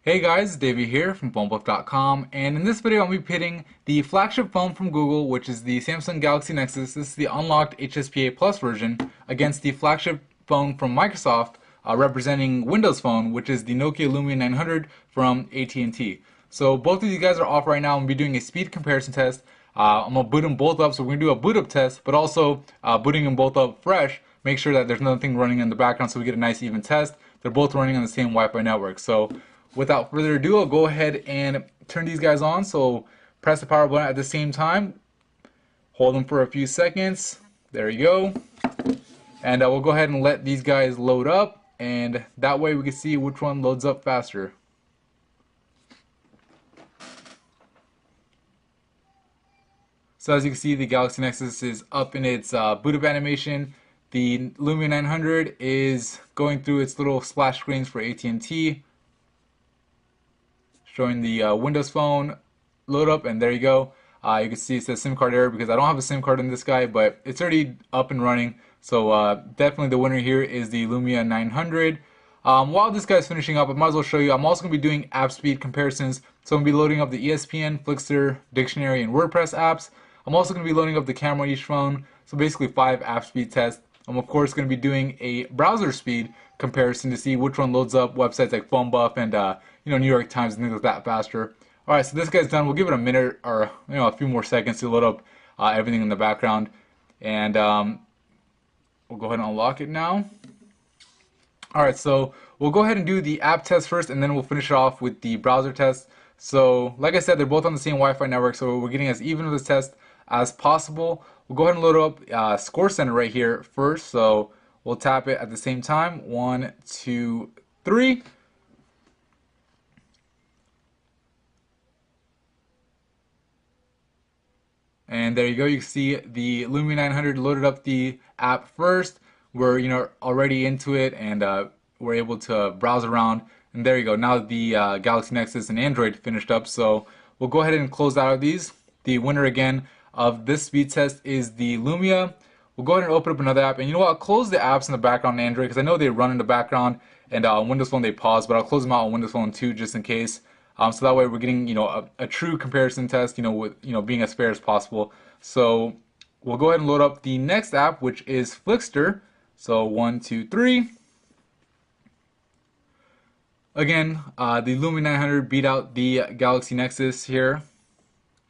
Hey guys, Davey here from PhoneBuff.com, and in this video I'll be pitting the flagship phone from Google, which is the Samsung Galaxy Nexus. This is the unlocked HSPA Plus version, against the flagship phone from Microsoft, representing Windows Phone, which is the Nokia Lumia 900 from AT&T. So both of these guys are off right now. I'm going to be doing a speed comparison test. I'm going to boot them both up, so we're going to do a boot up test, but also booting them both up fresh. Make sure that there's nothing running in the background so we get a nice even test. They're both running on the same Wi-Fi network. So without further ado, I'll go ahead and turn these guys on. So press the power button at the same time. Hold them for a few seconds. There you go. And we'll go ahead and let these guys load up. And that way we can see which one loads up faster. So as you can see, the Galaxy Nexus is up in its boot up animation. The Lumia 900 is going through its little splash screens for AT&T. Showing the Windows Phone load up, and there you go. You can see it says SIM card error because I don't have a SIM card in this guy, but it's already up and running. So definitely the winner here is the Lumia 900. While this guy's finishing up, I might as well show you. I'm also going to be doing app speed comparisons. So I'm going to be loading up the ESPN, Flixster, Dictionary, and WordPress apps. I'm also going to be loading up the camera on each phone. So basically 5 app speed tests. I'm of course going to be doing a browser speed comparison to see which one loads up websites like PhoneBuff and New York Times and things like that faster. All right, so this guy's done. We'll give it a minute or a few more seconds to load up everything in the background, and we'll go ahead and unlock it now. All right, so we'll go ahead and do the app test first, and then we'll finish it off with the browser test. So, like I said, they're both on the same Wi-Fi network, so we're getting as even of this test as possible. We'll go ahead and load up Score Center right here first. So we'll tap it at the same time. 1, 2, 3. And there you go. You can see the Lumia 900 loaded up the app first. We're already into it, and we're able to browse around. And there you go. Now the Galaxy Nexus and Android finished up. So we'll go ahead and close out of these. The winner again of this speed test is the Lumia. We'll go ahead and open up another app, and you know what? I'll close the apps in the background on Android because I know they run in the background, and on Windows Phone they pause, but I'll close them out on Windows Phone too, just in case. So that way we're getting a true comparison test, with being as fair as possible. So we'll go ahead and load up the next app, which is Flixster. So 1, 2, 3. Again, the Lumia 900 beat out the Galaxy Nexus here.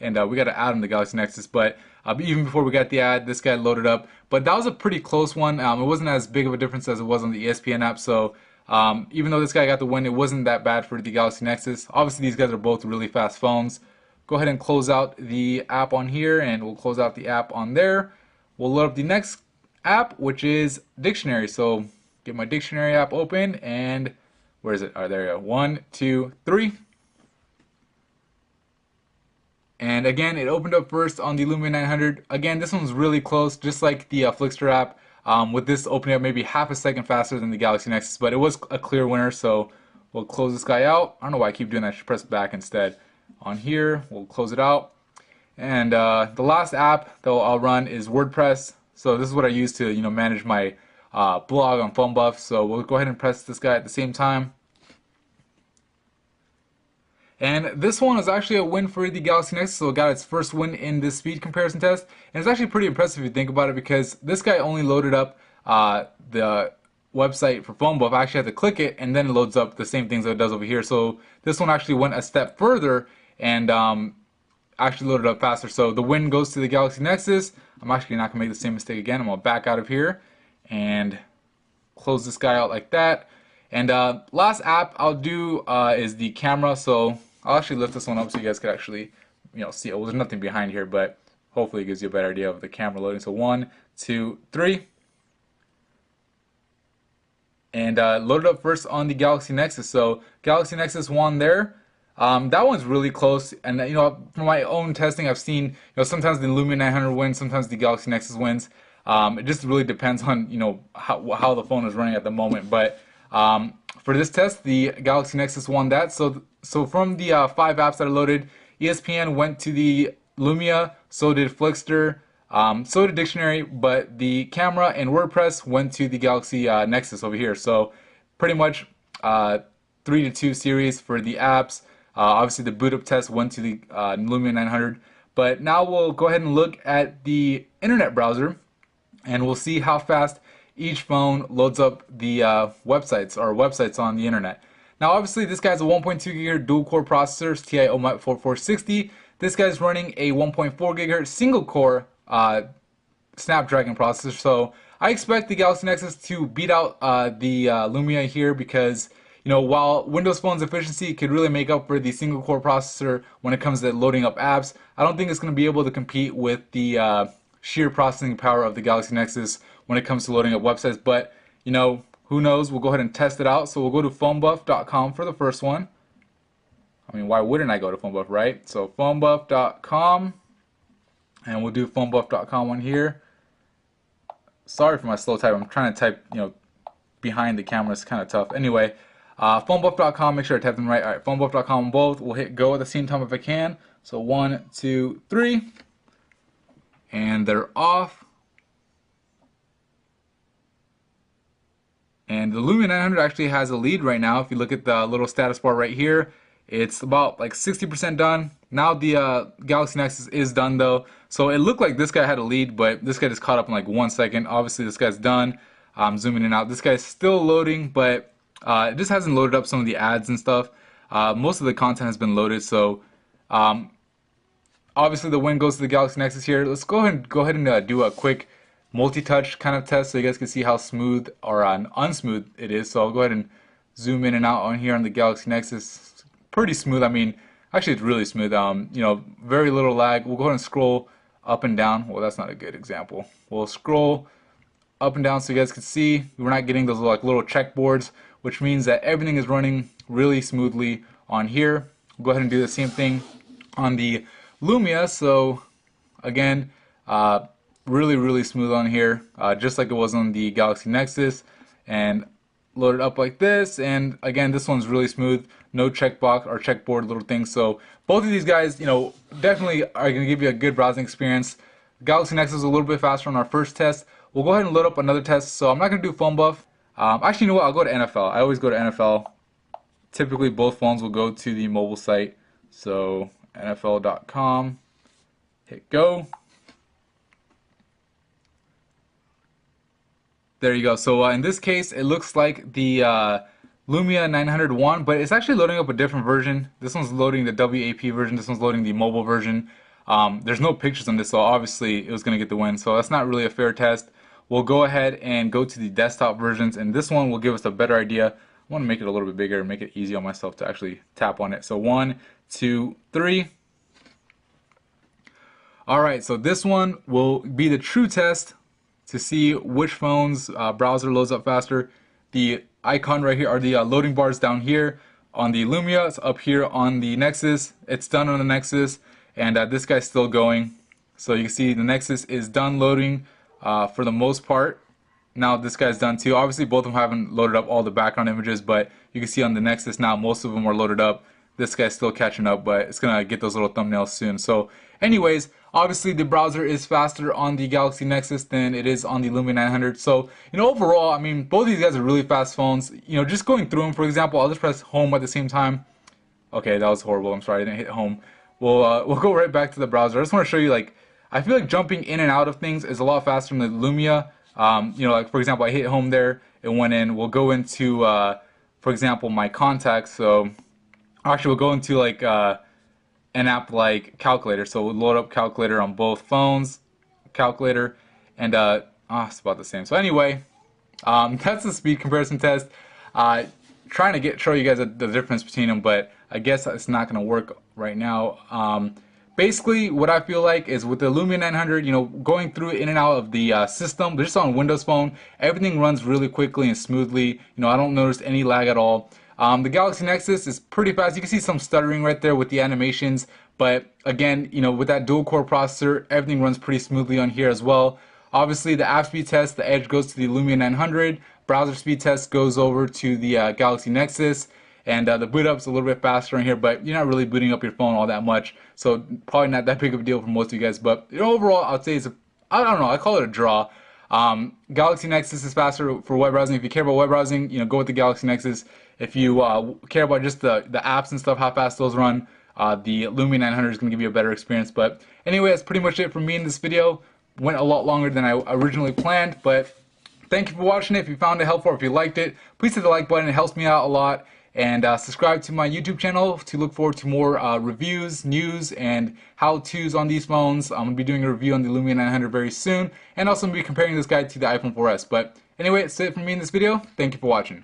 And we got to add on the Galaxy Nexus, but even before we got the ad, this guy loaded up. But that was a pretty close one. It wasn't as big of a difference as it was on the ESPN app. So even though this guy got the win, it wasn't that bad for the Galaxy Nexus. Obviously, these guys are both really fast phones. Go ahead and close out the app on here, and we'll close out the app on there. We'll load up the next app, which is Dictionary. So get my Dictionary app open, and where is it? Oh, there you go. 1, 2, 3. And again, it opened up first on the Lumia 900. Again, this one's really close, just like the Flixster app, with this opening up maybe half a second faster than the Galaxy Nexus, but it was a clear winner, so we'll close this guy out. I don't know why I keep doing that. I should press back instead. On here, we'll close it out. And the last app that I'll run is WordPress. So this is what I use to manage my blog on PhoneBuff. So we'll go ahead and press this guy at the same time. And this one is actually a win for the Galaxy Nexus, so it got its first win in this speed comparison test. And it's actually pretty impressive if you think about it, because this guy only loaded up the website for PhoneBuff. I actually had to click it, and then it loads up the same things that it does over here. So this one actually went a step further and actually loaded up faster. So the win goes to the Galaxy Nexus. I'm actually not going to make the same mistake again. I'm going to back out of here and close this guy out like that. And last app I'll do is the camera. So I'll actually lift this one up so you guys could actually, see. Well, there's nothing behind here, but hopefully it gives you a better idea of the camera loading. So 1, 2, 3. And loaded up first on the Galaxy Nexus. So Galaxy Nexus won there. That one's really close. And from my own testing, I've seen sometimes the Lumia 900 wins, sometimes the Galaxy Nexus wins. It just really depends on how the phone is running at the moment. But for this test, the Galaxy Nexus won that. So from the 5 apps that I loaded, ESPN went to the Lumia, so did Flixster, so did Dictionary, but the camera and WordPress went to the Galaxy Nexus over here. So pretty much 3 3 to 2 series for the apps. Obviously, the boot up test went to the Lumia 900. But now we'll go ahead and look at the internet browser, and we'll see how fast each phone loads up the websites on the internet. Now, obviously, this guy's a 1.2 GHz dual-core processor, TI OMAP 4460. This guy's running a 1.4 GHz single-core Snapdragon processor. So I expect the Galaxy Nexus to beat out the Lumia here because, you know, while Windows Phone's efficiency could really make up for the single-core processor when it comes to loading up apps, I don't think it's going to be able to compete with the sheer processing power of the Galaxy Nexus when it comes to loading up websites. But, you know, who knows? We'll go ahead and test it out. So we'll go to phonebuff.com for the first one. I mean, why wouldn't I go to phonebuff, right? So phonebuff.com, and we'll do phonebuff.com on here. Sorry for my slow type. I'm trying to type, you know, behind the camera. It's kind of tough. Anyway, phonebuff.com. Make sure I type them right. All right, phonebuff.com on both. We'll hit go at the same time if I can. So 1, 2, 3, and they're off. And the Lumia 900 actually has a lead right now. If you look at the little status bar right here, it's about like 60% done. Now the Galaxy Nexus is done though. So it looked like this guy had a lead, but this guy just caught up in like 1 second. Obviously this guy's done. I'm zooming in and out. This guy's still loading, but it just hasn't loaded up some of the ads and stuff. Most of the content has been loaded. So obviously the win goes to the Galaxy Nexus here. Let's go ahead and do a quick multi-touch kind of test so you guys can see how smooth or unsmooth it is. So I'll go ahead and zoom in and out on here on the Galaxy Nexus. It's pretty smooth. I mean, actually it's really smooth. You know, very little lag. We'll go ahead and scroll up and down. Well, that's not a good example. We'll scroll up and down so you guys can see we're not getting those like little checkboards, which means that everything is running really smoothly on here. We'll go ahead and do the same thing on the Lumia. So again, really smooth on here, just like it was on the Galaxy Nexus, and load it up like this. And again, this one's really smooth, no checkbox or checkboard little things. So both of these guys, you know, definitely are going to give you a good browsing experience. Galaxy Nexus is a little bit faster on our first test. We'll go ahead and load up another test. So I'm not going to do PhoneBuff. Actually, you know what? I'll go to NFL. I always go to NFL. Typically, both phones will go to the mobile site. So NFL.com. Hit go. There you go. So in this case, it looks like the Lumia 900 won, but it's actually loading up a different version. This one's loading the WAP version. This one's loading the mobile version. There's no pictures on this, so obviously it was going to get the win. So that's not really a fair test. We'll go ahead and go to the desktop versions, and this one will give us a better idea. I want to make it a little bit bigger and make it easy on myself to actually tap on it. So 1, 2, 3. Alright, so this one will be the true test to see which phone's browser loads up faster. The icon right here are the loading bars down here on the Lumia. It's up here on the Nexus. It's done on the Nexus, and this guy's still going. So you can see the Nexus is done loading for the most part. Now this guy's done too. Obviously both of them haven't loaded up all the background images, but you can see on the Nexus now most of them are loaded up. This guy's still catching up, but it's gonna get those little thumbnails soon. So anyways, obviously the browser is faster on the Galaxy Nexus than it is on the Lumia 900. So, you know, overall, I mean, both of these guys are really fast phones. You know, just going through them, for example, I'll just press home at the same time. Okay, that was horrible. I'm sorry, I didn't hit home. We'll go right back to the browser. I just want to show you, like, I feel like jumping in and out of things is a lot faster than the Lumia. You know, like, for example, I hit home there, it went in. We'll go into, for example, my contacts. So, actually, we'll go into, like, an app like Calculator. So we'll load up Calculator on both phones, Calculator, and it's about the same. So anyway, that's the speed comparison test. Trying to show you guys the difference between them, but I guess it's not going to work right now. Basically, what I feel like is with the Lumia 900, you know, going through in and out of the system, just on Windows Phone, everything runs really quickly and smoothly. You know, I don't notice any lag at all. The Galaxy Nexus is pretty fast. You can see some stuttering right there with the animations, but again, you know, with that dual-core processor, everything runs pretty smoothly on here as well. Obviously, the app speed test, the edge goes to the Lumia 900. Browser speed test goes over to the Galaxy Nexus, and the boot up's a little bit faster in here, but you're not really booting up your phone all that much, so probably not that big of a deal for most of you guys. But you know, overall, I'd say it's I don't know, I call it a draw. Galaxy Nexus is faster for web browsing. If you care about web browsing, go with the Galaxy Nexus. If you care about just the apps and stuff, how fast those run, the Lumia 900 is going to give you a better experience. But anyway, that's pretty much it for me in this video. Went a lot longer than I originally planned, but thank you for watching it. If you found it helpful or if you liked it, please hit the like button. It helps me out a lot. And subscribe to my YouTube channel to look forward to more reviews, news, and how-tos on these phones. I'm going to be doing a review on the Lumia 900 very soon, and also going to be comparing this guy to the iPhone 4S. But anyway, that's it from me in this video. Thank you for watching.